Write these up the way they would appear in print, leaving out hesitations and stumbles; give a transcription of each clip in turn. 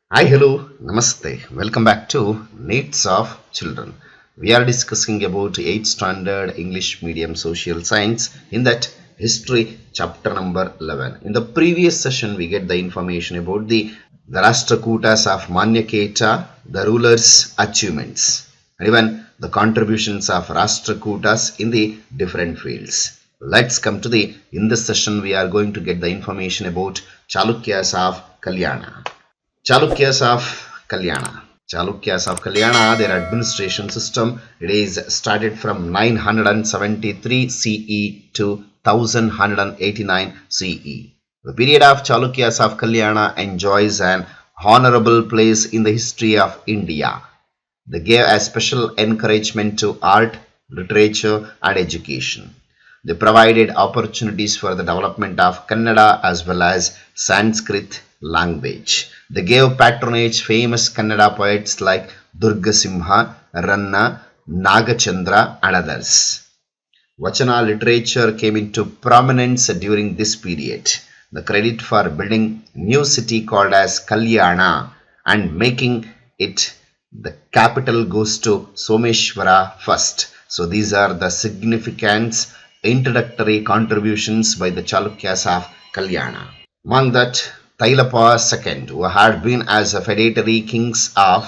Hi, hello, namaste. Welcome back to Needs of Children. We are discussing about 8th standard English medium social science, in that history chapter number 11. In the previous session, we get the information about the Rashtrakutas of Manyakheta, the rulers' achievements, and even the contributions of Rashtrakutas in the different fields. Let's come to in this session we are going to get the information about Chalukyas of Kalyana. Chalukyas of Kalyana. Chalukyas of Kalyana, their administration system, it is started from 973 CE to 1189 CE. The period of Chalukyas of Kalyana enjoys an honourable place in the history of India. They gave a special encouragement to art, literature and education. They provided opportunities for the development of Kannada as well as Sanskrit language. They gave patronage famous Kannada poets like Durgasimha, Ranna, Nagachandra and others. Vachana literature came into prominence during this period. The credit for building new city called as Kalyana and making it the capital goes to Someshwara-I. So these are the significant introductory contributions by the Chalukyas of Kalyana. Among that, Tailapa II, who had been as a hereditary king of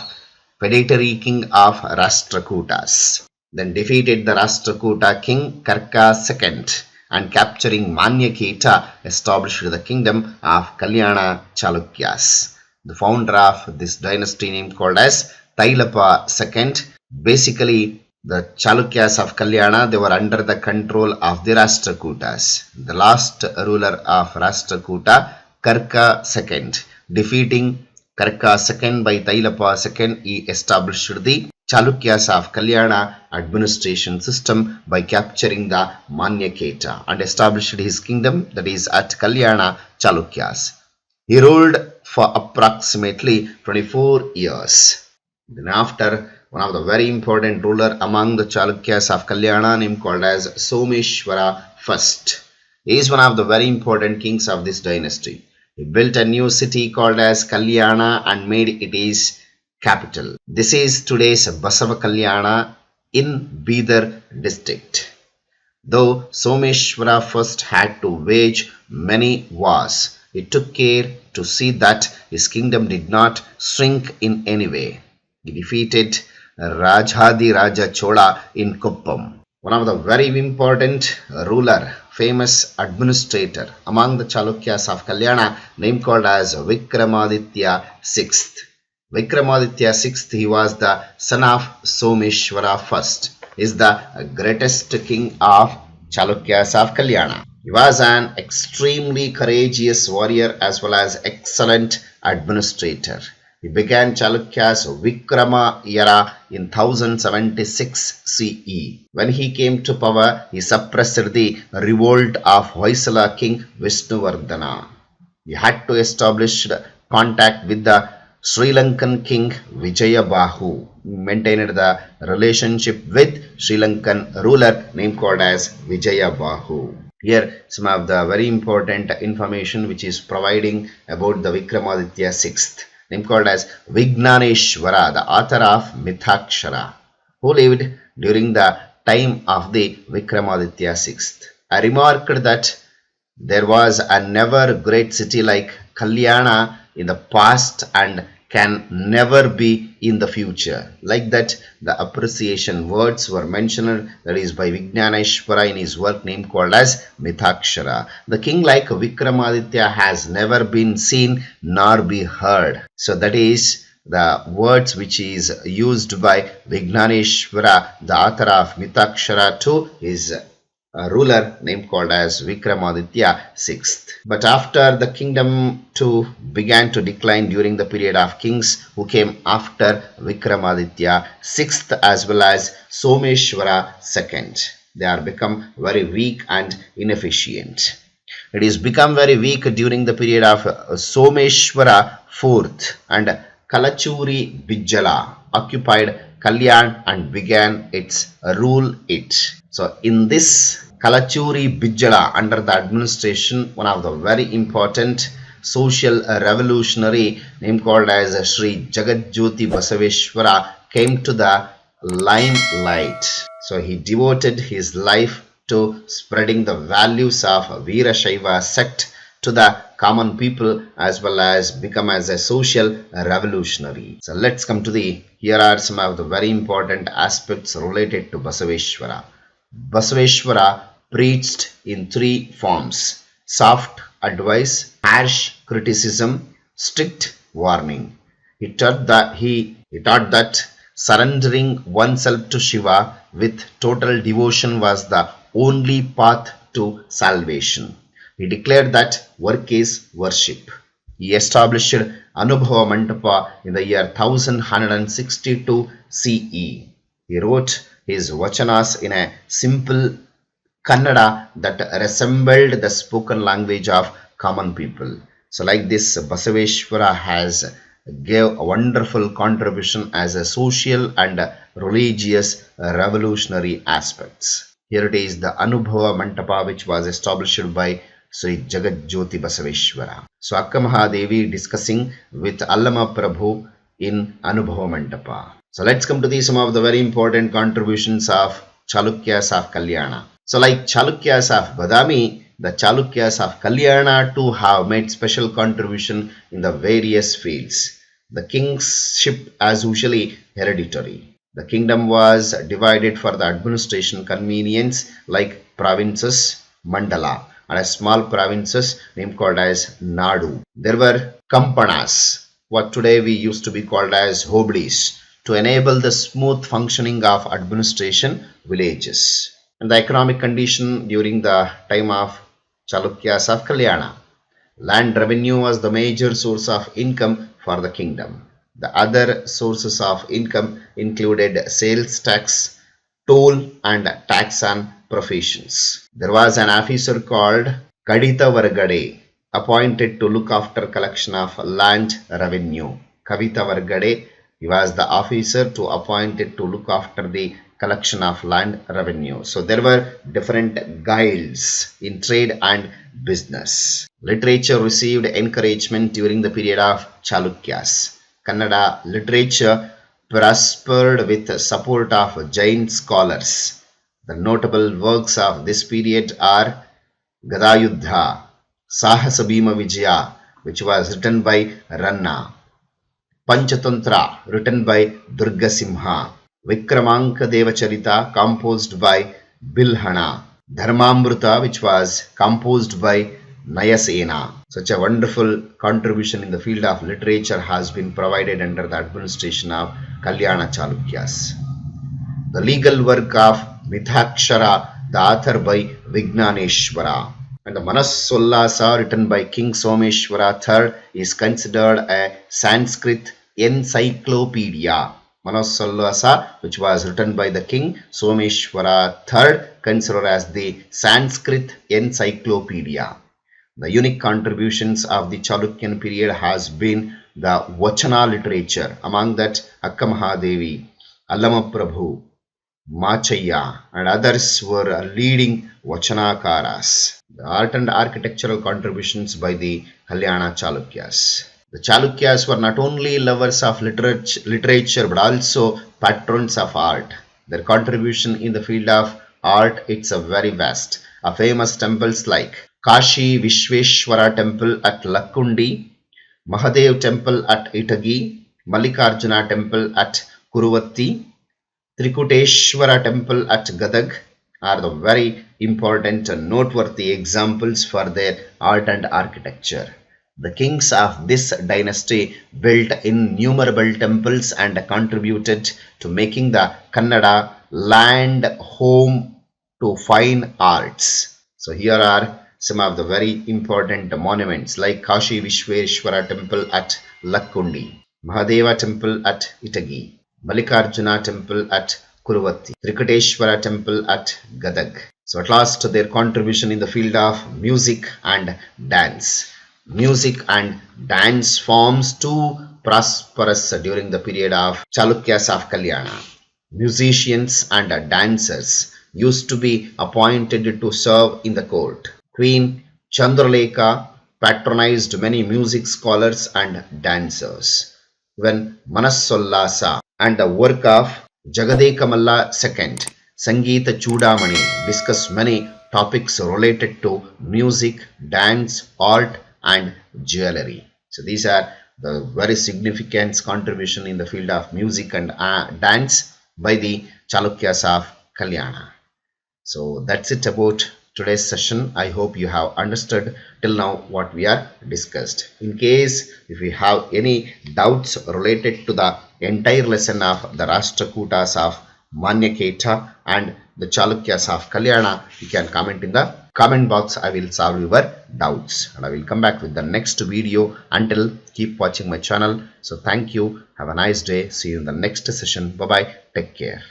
Rashtrakutas, then defeated the Rashtrakuta king Karka II and capturing Manyakheta established the kingdom of Kalyana Chalukyas. The founder of this dynasty named called as Tailapa II. Basically, the Chalukyas of Kalyana, they were under the control of the Rashtrakutas. The last ruler of Rashtrakuta, Karka II. Defeating Karka II by Tailapa II, he established the Chalukyas of Kalyana administration system by capturing the Manyakheta and established his kingdom, that is at Kalyana Chalukyas. He ruled for approximately 24 years. Then after, one of the very important ruler among the Chalukyas of Kalyana named called as Someshwara-I. He is one of the very important kings of this dynasty. He built a new city called as Kalyana and made it his capital. This is today's Basaveshwara in Bidar district. Though Someshwara first had to wage many wars, he took care to see that his kingdom did not shrink in any way. He defeated Rajadi Raja Chola in Kuppam. One of the very important ruler, famous administrator among the Chalukyas of Kalyana, named called as Vikramaditya VI. Vikramaditya VI, he was the son of Someshwara I, is the greatest king of Chalukyas of Kalyana. He was an extremely courageous warrior as well as excellent administrator. He began Chalukyas Vikrama era in 1076 CE. When he came to power, he suppressed the revolt of Hoysala king Vishnuvardhana. He had to establish contact with the Sri Lankan king Vijayabahu. He maintained the relationship with Sri Lankan ruler named called as Vijayabahu. Here some of the very important information which is providing about the Vikramaditya VI, named called as Vignaneshwara, the author of Mithakshara, who lived during the time of the Vikramaditya VI. I remarked that there was a never great city like Kalyana in the past and can never be in the future. Like that, the appreciation words were mentioned, that is by Vignaneshwara in his work named called as Mithakshara. The king like Vikramaditya has never been seen nor be heard. So that is the words which is used by Vignaneshwara, the author of Mithakshara, to his ruler named called as Vikramaditya VI. But after the kingdom too began to decline during the period of kings who came after Vikramaditya VI as well as Someshwara II, they are become very weak and inefficient. It is become very weak during the period of Someshwara IV, and Kalachuri Bijjala occupied Kalyan and began its rule it. So in this Kalachuri Bijjala, under the administration, one of the very important social revolutionary named called as Sri Jagatjyoti Basaveshwara came to the limelight. So he devoted his life to spreading the values of Veerashaiva sect to the common people as well as become as a social revolutionary. So let's come to here are some of the very important aspects related to Basaveshwara. Basaveshwara preached in three forms: soft advice, harsh criticism, strict warning. He taught that surrendering oneself to Shiva with total devotion was the only path to salvation. He declared that work is worship. He established Anubhava Mandapa in the year 1162 CE. He wrote his Vachanas in a simple Kannada that resembled the spoken language of common people. So like this, Basaveshwara has gave a wonderful contribution as a social and religious revolutionary aspects. Here it is the Anubhava Mandapa which was established by Sri Jagatjyoti Basaveshwara. So Akka Mahadevi discussing with Allama Prabhu in Anubhava Mandapa. So let's come to some of the very important contributions of Chalukyas of Kalyana. So like Chalukyas of Badami, the Chalukyas of Kalyana too have made special contribution in the various fields. The kingship as usually hereditary. The kingdom was divided for the administration convenience like provinces, mandala, and a small provinces named called as nadu. There were kampanas, what today we used to be called as hoblis, to enable the smooth functioning of administration villages. And the economic condition during the time of Chalukyas of Kalyana. Land revenue was the major source of income for the kingdom. The other sources of income included sales tax, toll and tax on professions. There was an officer called Kadita Vargade appointed to look after collection of land revenue. Kavita Vargade, he was the officer appointed to look after the collection of land revenue. So there were different guilds in trade and business. Literature received encouragement during the period of Chalukyas. Kannada literature prospered with the support of Jain scholars. The notable works of this period are Gadayuddha, Sahasabhima Vijaya, which was written by Ranna, Panchatantra, written by Durgasimha, Vikramaditya Charita, composed by Bilhana, Dharmamruta, which was composed by Nayasena. Such a wonderful contribution in the field of literature has been provided under the administration of Kalyana Chalukyas. The legal work of Mithakshara, the author by Vignaneshwara, and the Manasollasa, written by King Someshwara III, is considered a Sanskrit encyclopedia. Manasollasa, which was written by the King Someshwara III, considered as the Sanskrit encyclopedia. The unique contributions of the Chalukyan period has been the Vachana literature, among that Akka Mahadevi, Allama Prabhu, Machaya and others were leading Vachanakaras. The art and architectural contributions by the Kalyana Chalukyas. The Chalukyas were not only lovers of literature but also patrons of art. Their contribution in the field of art, it's a very vast. A famous temples like Kashi Vishveshwara temple at Lakkundi, Mahadev temple at Itagi, Mallikarjuna temple at Kuruvatti, Trikuteshwara temple at Gadag are the very important and noteworthy examples for their art and architecture. The kings of this dynasty built innumerable temples and contributed to making the Kannada land home to fine arts. So here are some of the very important monuments like Kashi Vishveshwara temple at Lakkundi, Mahadeva temple at Itagi, Mallikarjuna temple at Kuruvatti, Trikuteshwara temple at Gadag. So at last their contribution in the field of music and dance. Music and dance forms too prosperous during the period of Chalukyas of Kalyana. Musicians and dancers used to be appointed to serve in the court. Queen Chandralekha patronized many music scholars and dancers. When Manassollasa and the work of Jagadekamalla II, Sangeeta Chudamani discuss many topics related to music, dance, art and jewelry. So these are the very significant contribution in the field of music and dance by the Chalukyas of Kalyana. So that's it about today's session. I hope you have understood till now what we are discussed. In case if you have any doubts related to the entire lesson of the Rashtrakutas of Manyakheta and the Chalukyas of Kalyana, you can comment in the comment box. I will solve your doubts and I will come back with the next video. Until, keep watching my channel. So thank you. Have a nice day. See you in the next session. Bye bye. Take care.